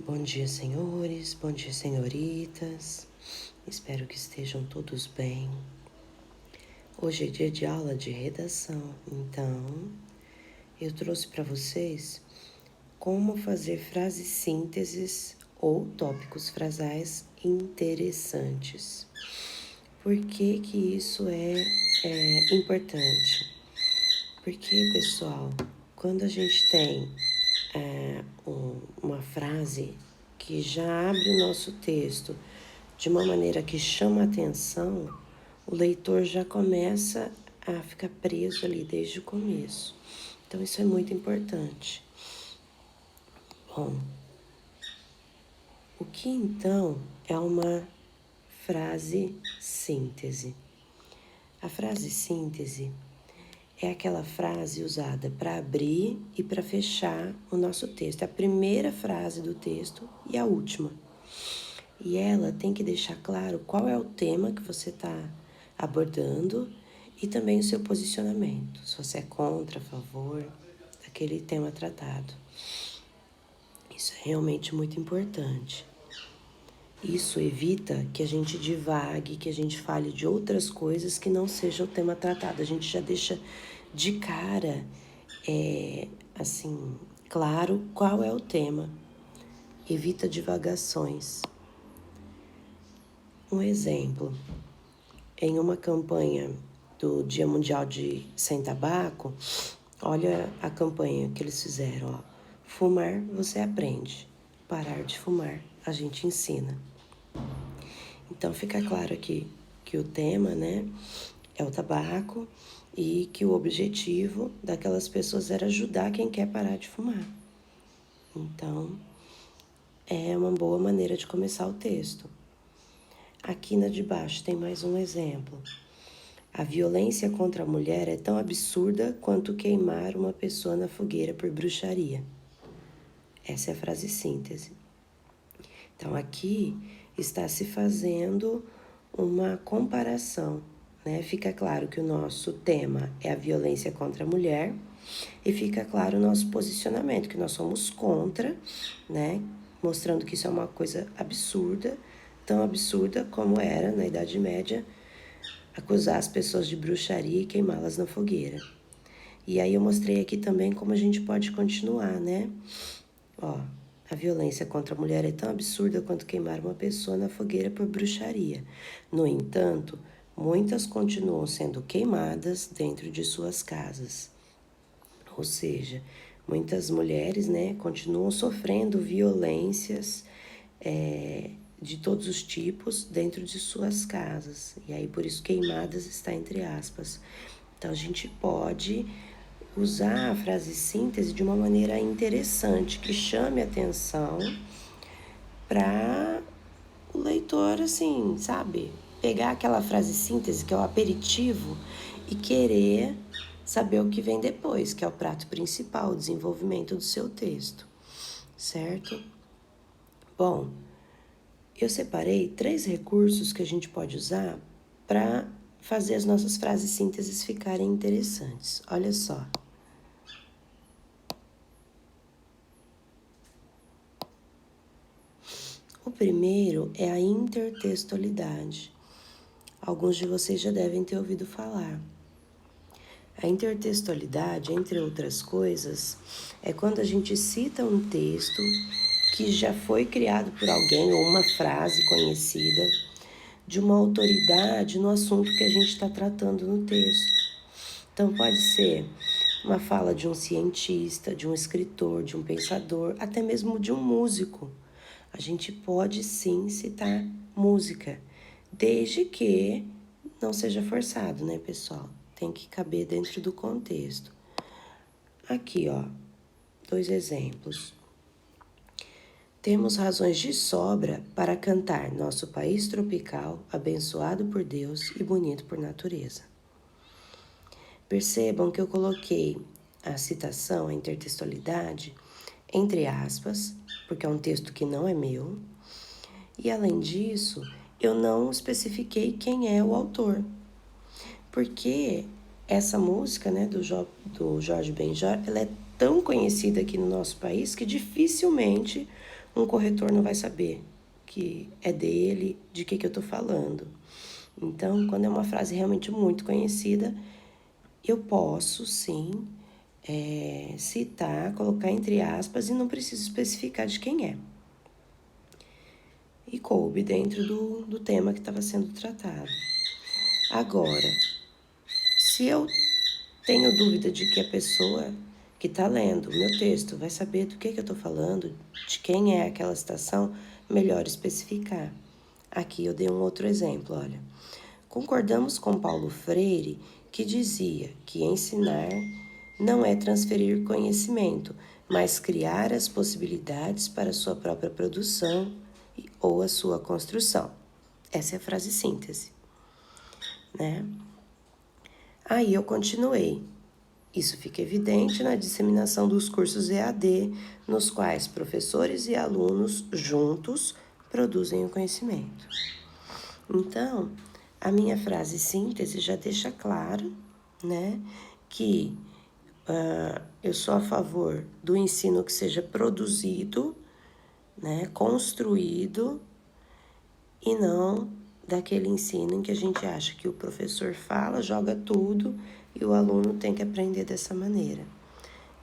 Bom dia, senhores, bom dia, senhoritas. Espero que estejam todos bem. Hoje é dia de aula de redação, então eu trouxe para vocês como fazer frases sínteses ou tópicos frasais interessantes. Por que que isso é importante? Porque, pessoal, quando a gente tem uma frase que já abre o nosso texto de uma maneira que chama a atenção, o leitor já começa a ficar preso ali desde o começo. Então, isso é muito importante. Bom, o que então é uma frase síntese? A frase síntese é aquela frase usada para abrir e para fechar o nosso texto. É a primeira frase do texto e a última. E ela tem que deixar claro qual é o tema que você está abordando e também o seu posicionamento. Se você é contra, a favor daquele tema tratado. Isso é realmente muito importante. Isso evita que a gente divague, que a gente fale de outras coisas que não seja o tema tratado. A gente já deixa de cara, claro qual é o tema. Evita divagações. Um exemplo, em uma campanha do Dia Mundial de Sem Tabaco, olha a campanha que eles fizeram, ó. Fumar, você aprende. Parar de fumar, a gente ensina. Então, fica claro aqui que o tema, né, é o tabaco e que o objetivo daquelas pessoas era ajudar quem quer parar de fumar. Então, é uma boa maneira de começar o texto. Aqui na de baixo tem mais um exemplo. A violência contra a mulher é tão absurda quanto queimar uma pessoa na fogueira por bruxaria. Essa é a frase síntese. Então, aqui está se fazendo uma comparação, né? Fica claro que o nosso tema é a violência contra a mulher e fica claro o nosso posicionamento, que nós somos contra, né? Mostrando que isso é uma coisa absurda, tão absurda como era na Idade Média acusar as pessoas de bruxaria e queimá-las na fogueira. E aí eu mostrei aqui também como a gente pode continuar, né? Ó, a violência contra a mulher é tão absurda quanto queimar uma pessoa na fogueira por bruxaria. No entanto, muitas continuam sendo queimadas dentro de suas casas. Ou seja, muitas mulheres, né, continuam sofrendo violências de todos os tipos dentro de suas casas. E aí, por isso, queimadas está entre aspas. Então, a gente pode usar a frase síntese de uma maneira interessante, que chame atenção para o leitor, assim, sabe? Pegar aquela frase síntese, que é o aperitivo, e querer saber o que vem depois, que é o prato principal, o desenvolvimento do seu texto, certo? Bom, eu separei 3 recursos que a gente pode usar para fazer as nossas frases sínteses ficarem interessantes. Olha só. O primeiro é a intertextualidade. Alguns de vocês já devem ter ouvido falar. A intertextualidade, entre outras coisas, é quando a gente cita um texto que já foi criado por alguém ou uma frase conhecida de uma autoridade no assunto que a gente está tratando no texto. Então, pode ser uma fala de um cientista, de um escritor, de um pensador, até mesmo de um músico. A gente pode sim citar música, desde que não seja forçado, né, pessoal? Tem que caber dentro do contexto. Aqui, ó, 2 exemplos. Temos razões de sobra para cantar nosso país tropical, abençoado por Deus e bonito por natureza. Percebam que eu coloquei a citação, a intertextualidade, entre aspas, porque é um texto que não é meu. E além disso, eu não especifiquei quem é o autor. Porque essa música, né, do Jorge Benjor, ela é tão conhecida aqui no nosso país que dificilmente um corretor não vai saber que é dele, de que eu estou falando. Então, quando é uma frase realmente muito conhecida, eu posso, sim, citar, colocar entre aspas e não preciso especificar de quem é. E coube dentro do tema que estava sendo tratado. Agora, se eu tenho dúvida de que a pessoa que está lendo o meu texto vai saber do que eu estou falando, de quem é aquela citação, melhor especificar. Aqui eu dei um outro exemplo, olha. Concordamos com Paulo Freire, que dizia que ensinar não é transferir conhecimento, mas criar as possibilidades para a sua própria produção ou a sua construção. Essa é a frase síntese, né? Aí eu continuei. Isso fica evidente na disseminação dos cursos EAD, nos quais professores e alunos juntos produzem o conhecimento. Então, a minha frase síntese já deixa claro, né, que eu sou a favor do ensino que seja produzido, né, construído, e não daquele ensino em que a gente acha que o professor fala, joga tudo e o aluno tem que aprender dessa maneira.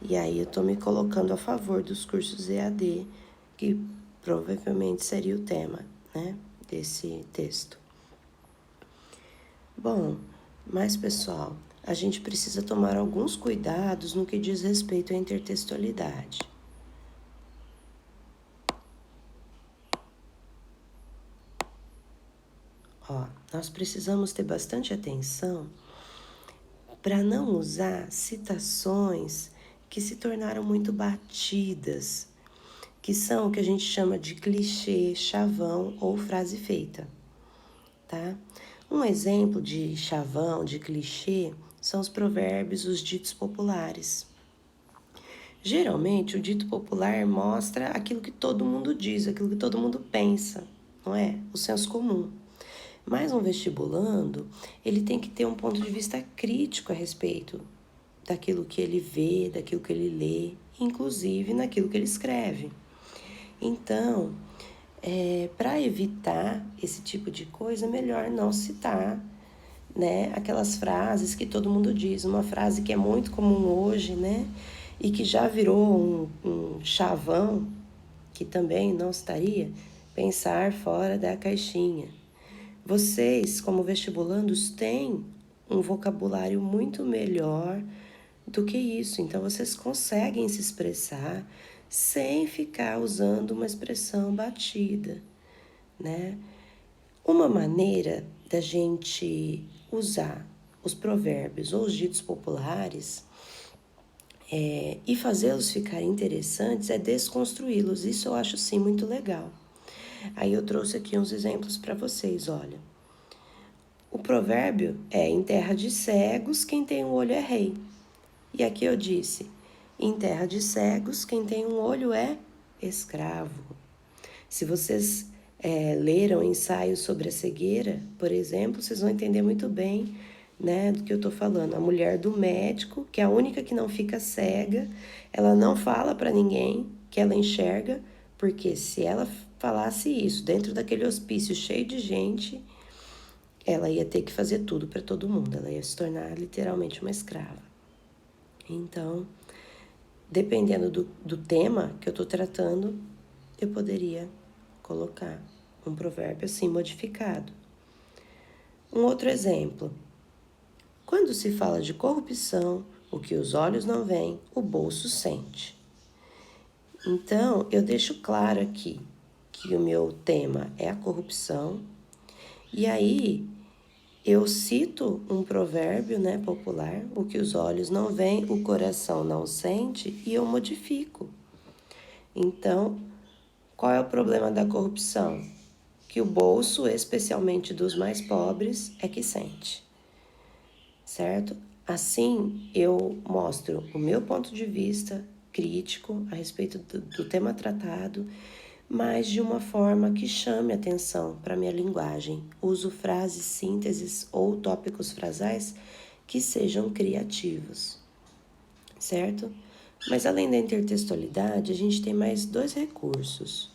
E aí eu estou me colocando a favor dos cursos EAD, que provavelmente seria o tema, né, desse texto. Bom, mas pessoal, a gente precisa tomar alguns cuidados no que diz respeito à intertextualidade. Nós precisamos ter bastante atenção para não usar citações que se tornaram muito batidas, que são o que a gente chama de clichê, chavão ou frase feita, tá? Um exemplo de chavão, de clichê, são os provérbios, os ditos populares. Geralmente, o dito popular mostra aquilo que todo mundo diz, aquilo que todo mundo pensa, não é? O senso comum. Mas um vestibulando, ele tem que ter um ponto de vista crítico a respeito daquilo que ele vê, daquilo que ele lê, inclusive naquilo que ele escreve. Então, para evitar esse tipo de coisa, é melhor não citar, né, aquelas frases que todo mundo diz. Uma frase que é muito comum hoje, né, e que já virou um chavão, que também não estaria, pensar fora da caixinha. Vocês, como vestibulandos, têm um vocabulário muito melhor do que isso. Então, vocês conseguem se expressar sem ficar usando uma expressão batida, né? Uma maneira da gente usar os provérbios ou os ditos populares e fazê-los ficarem interessantes é desconstruí-los. Isso eu acho, sim, muito legal. Aí eu trouxe aqui uns exemplos para vocês, olha. O provérbio é: em terra de cegos, quem tem um olho é rei. E aqui eu disse: em terra de cegos, quem tem um olho é escravo. Se vocês leram ensaios sobre a cegueira, por exemplo, vocês vão entender muito bem, né, do que eu estou falando. A mulher do médico, que é a única que não fica cega, ela não fala para ninguém que ela enxerga, porque se ela falasse isso dentro daquele hospício cheio de gente, ela ia ter que fazer tudo para todo mundo, ela ia se tornar literalmente uma escrava. Então, dependendo do tema que eu estou tratando, eu poderia colocar um provérbio assim modificado. Um outro exemplo: quando se fala de corrupção, o que os olhos não veem, o bolso sente. Então, eu deixo claro aqui que o meu tema é a corrupção, e aí eu cito um provérbio, né, popular: o que os olhos não veem, o coração não sente, e eu modifico. Então, qual é o problema da corrupção? Que o bolso, especialmente dos mais pobres, é que sente, certo? Assim, eu mostro o meu ponto de vista crítico a respeito do tema tratado, mas de uma forma que chame atenção para a minha linguagem. Uso frases, sínteses ou tópicos frasais que sejam criativos, certo? Mas além da intertextualidade, a gente tem mais dois recursos,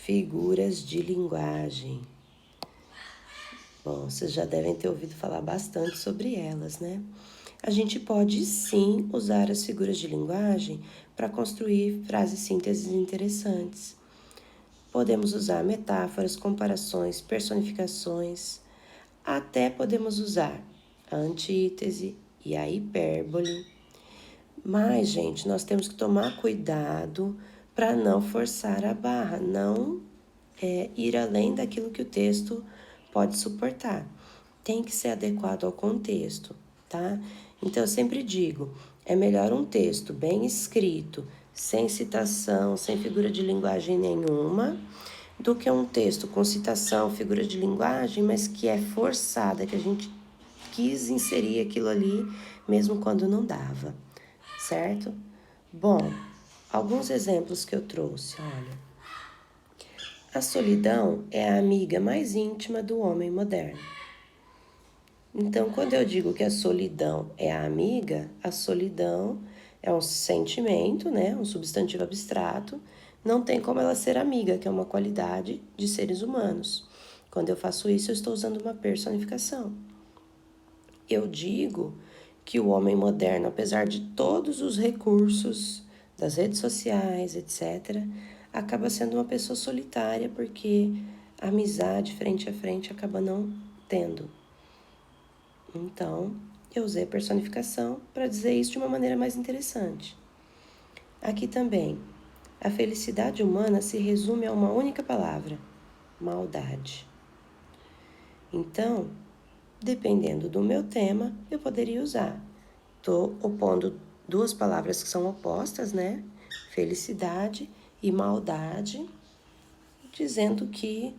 Figuras de linguagem. Bom, vocês já devem ter ouvido falar bastante sobre elas, né? A gente pode sim usar as figuras de linguagem para construir frases sínteses interessantes. Podemos usar metáforas, comparações, personificações. Até podemos usar a antítese e a hipérbole. Mas, gente, nós temos que tomar cuidado para não forçar a barra, não ir além daquilo que o texto pode suportar. Tem que ser adequado ao contexto, tá? Então, eu sempre digo, é melhor um texto bem escrito, sem citação, sem figura de linguagem nenhuma, do que um texto com citação, figura de linguagem, mas que é forçada, que a gente quis inserir aquilo ali, mesmo quando não dava, certo? Bom, alguns exemplos que eu trouxe, olha. A solidão é a amiga mais íntima do homem moderno. Então, quando eu digo que a solidão é a amiga, a solidão é um sentimento, né? Um substantivo abstrato. Não tem como ela ser amiga, que é uma qualidade de seres humanos. Quando eu faço isso, eu estou usando uma personificação. Eu digo que o homem moderno, apesar de todos os recursos das redes sociais, etc., acaba sendo uma pessoa solitária porque a amizade frente a frente acaba não tendo. Então, eu usei a personificação para dizer isso de uma maneira mais interessante. Aqui também, a felicidade humana se resume a uma única palavra: maldade. Então, dependendo do meu tema, eu poderia usar. Estou opondo duas palavras que são opostas, né? Felicidade e maldade, dizendo que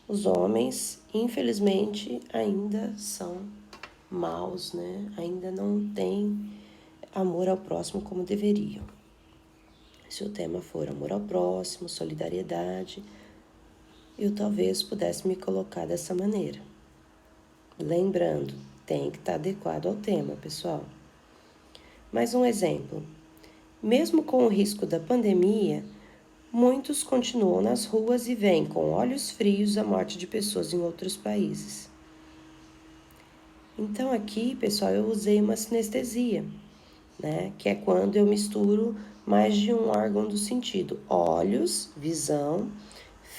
os homens, infelizmente, ainda são maus, né? Ainda não têm amor ao próximo como deveriam. Se o tema for amor ao próximo, solidariedade, eu talvez pudesse me colocar dessa maneira. Lembrando, tem que estar adequado ao tema, pessoal. Mais um exemplo. Mesmo com o risco da pandemia, muitos continuam nas ruas e veem com olhos frios a morte de pessoas em outros países. Então aqui, pessoal, eu usei uma sinestesia, né? Que é quando eu misturo mais de um órgão do sentido. Olhos, visão,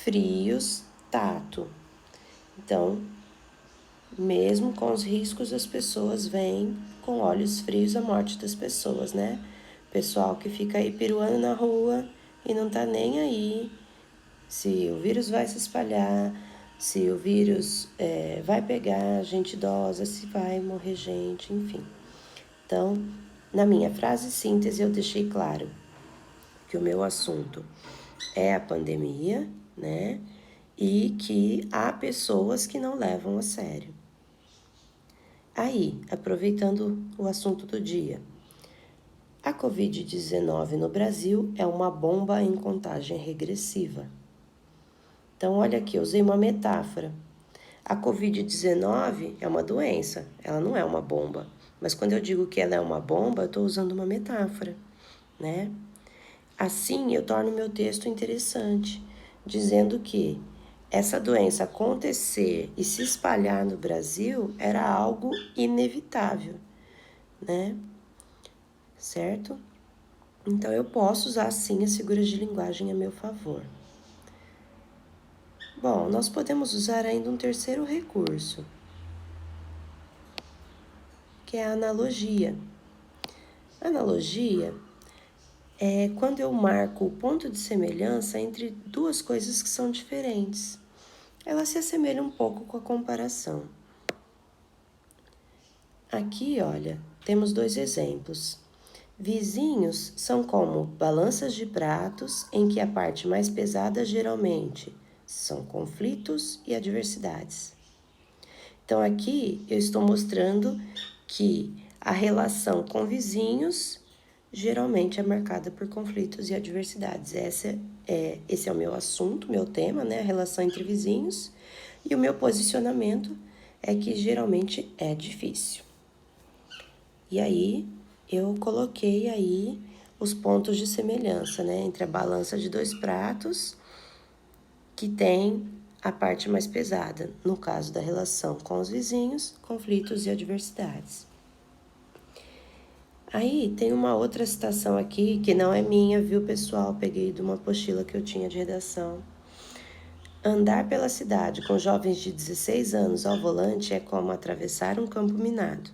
frios, tato. Então, mesmo com os riscos, as pessoas veem com olhos frios a morte das pessoas, né? Pessoal que fica aí piruando na rua e não tá nem aí se o vírus vai se espalhar, se o vírus vai pegar gente idosa, se vai morrer gente, enfim. Então, na minha frase síntese, eu deixei claro que o meu assunto é a pandemia, né? E que há pessoas que não levam a sério. Aí, aproveitando o assunto do dia, a Covid-19 no Brasil é uma bomba em contagem regressiva. Então, olha aqui, eu usei uma metáfora. A Covid-19 é uma doença, ela não é uma bomba. Mas quando eu digo que ela é uma bomba, eu estou usando uma metáfora, né? Assim, eu torno meu texto interessante, dizendo que essa doença acontecer e se espalhar no Brasil era algo inevitável, né? Certo? Então, eu posso usar, sim, as figuras de linguagem a meu favor. Bom, nós podemos usar ainda um terceiro recurso, que é a analogia. Analogia é quando eu marco o ponto de semelhança entre duas coisas que são diferentes. Ela se assemelha um pouco com a comparação. Aqui, olha, temos dois exemplos. Vizinhos são como balanças de pratos em que a parte mais pesada geralmente são conflitos e adversidades. Então, aqui eu estou mostrando que a relação com vizinhos geralmente é marcada por conflitos e adversidades. Esse é o meu assunto, meu tema, né? A relação entre vizinhos. E o meu posicionamento é que geralmente é difícil. E aí, eu coloquei aí os pontos de semelhança, né? Entre a balança de dois pratos que tem a parte mais pesada, no caso da relação com os vizinhos, conflitos e adversidades. Aí tem uma outra citação aqui, que não é minha, viu, pessoal? Peguei de uma apostila que eu tinha de redação. Andar pela cidade com jovens de 16 anos ao volante é como atravessar um campo minado.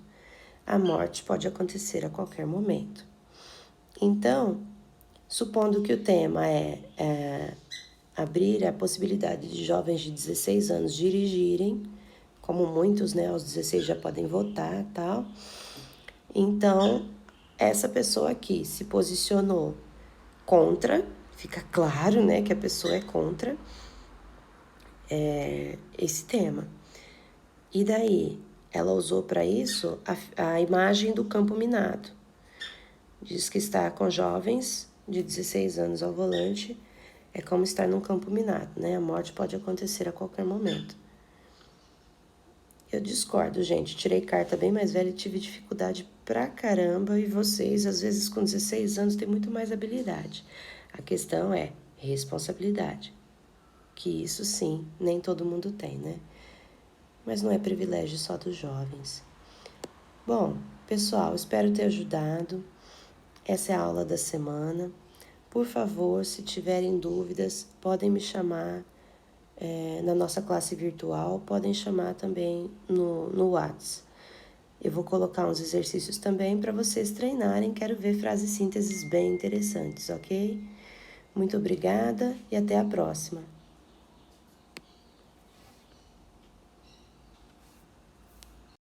A morte pode acontecer a qualquer momento. Então, supondo que o tema é abrir a possibilidade de jovens de 16 anos dirigirem, como muitos, né, aos 16 já podem votar e tal. Então, essa pessoa aqui se posicionou contra, fica claro, né, que a pessoa é contra esse tema. E daí, ela usou para isso a imagem do campo minado. Diz que estar com jovens de 16 anos ao volante é como estar num campo minado, né? A morte pode acontecer a qualquer momento. Eu discordo, gente. Tirei carta bem mais velha e tive dificuldade pra caramba. E vocês, às vezes, com 16 anos, têm muito mais habilidade. A questão é responsabilidade. Que isso, sim, nem todo mundo tem, né? Mas não é privilégio só dos jovens. Bom, pessoal, espero ter ajudado. Essa é a aula da semana. Por favor, se tiverem dúvidas, podem me chamar na nossa classe virtual, podem chamar também no WhatsApp. Eu vou colocar uns exercícios também para vocês treinarem. Quero ver frases e sínteses bem interessantes, ok? Muito obrigada e até a próxima.